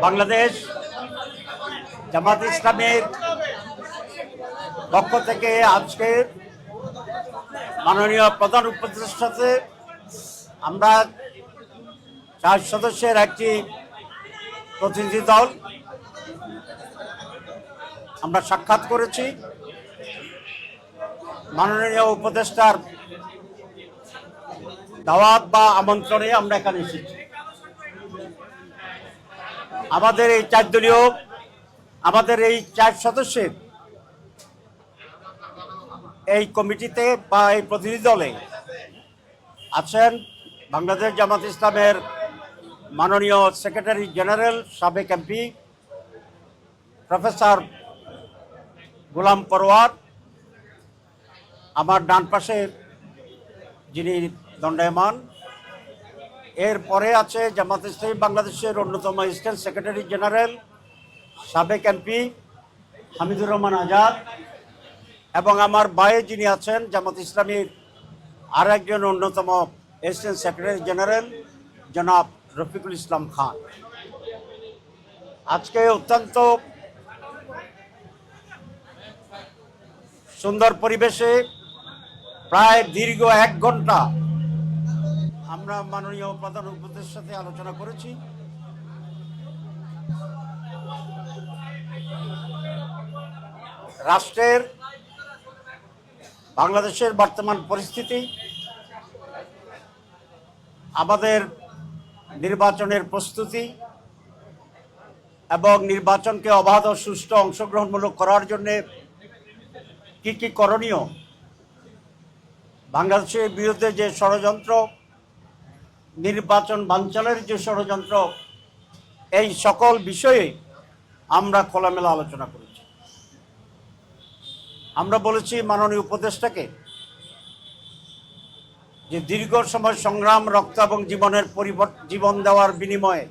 বাংলাদেশ জামাত ইসলামের পক্ষ থেকে আজকে মাননীয় প্রধান উপদেষ্টাতে আমরা 4 সদস্যের একটি প্রতিনিধি দল আমরা সাক্ষাৎ করেছি। মাননীয় উপদেষ্টার দাওয়াত বা আমন্ত্রণে আমরা এখানে এসেছি। আমাদের এই 4 দলীয় আমাদের এই 4 সদস্যের এই কমিটিতে বা এই প্রতিনিধি দলে আছেন বাংলাদেশ জামাত ইসলামের মাননীয় সেক্রেটারি জেনারেল সাবেক এমপি প্রফেসর গোলাম পরোয়ার, আমার ডান পাশে যিনি দণ্ডায়মান। এরপরে আছে জামাত ইসলামী বাংলাদেশের অন্যতম অ্যাসিস্ট্যান্ট সেক্রেটারি জেনারেল সাবেক এমপি হামিদুর রহমান আজাদ, এবং আমার বায়ে যিনি আছেন জামাত ইসলামীর আর একজন অন্যতম অ্যাসিস্ট্যান্ট সেক্রেটারি জেনারেল জনাব রফিকুল ইসলাম খান। আজকে অত্যন্ত সুন্দর পরিবেশে প্রায় দীর্ঘ 1 ঘন্টা আমরা মাননীয় প্রধান উপদেষ্টার সাথে আলোচনা করেছি। রাষ্ট্রের বাংলাদেশের বর্তমান পরিস্থিতি, আমাদের নির্বাচনের প্রস্তুতি এবং নির্বাচনকে অবাধ ও সুষ্ঠু অংশগ্রহণমূলক করার জন্য কি কি করণীয়, বাংলাদেশের বিরুদ্ধে যে ষড়যন্ত্র, নির্বাচন বানচালের যে ষড়যন্ত্র, এই সকল বিষয়ে আমরা খোলামেলা আলোচনা করেছি। আমরা বলেছি মাননীয় উপদেষ্টাকে যে দীর্ঘ সময় সংগ্রাম, রক্ত এবং জীবন দেওয়ার বিনিময়ে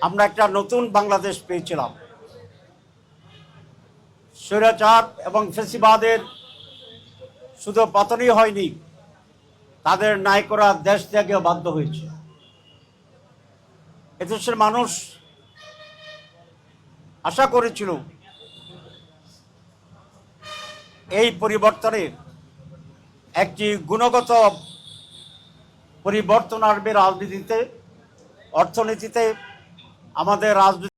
আমরা একটা নতুন বাংলাদেশ পেয়েছিলাম। স্বৈরাচার এবং ফ্যাসিবাদের শুধু পতনই হয়নি, তাদের ন্যায় করা দেশ ত্যাগেও বাধ্য হয়েছে। এদেশের মানুষ আশা করেছিল এই পরিবর্তনে একটি গুণগত পরিবর্তন আসবে রাজনীতিতে, অর্থনীতিতে, আমাদের রাজনীতি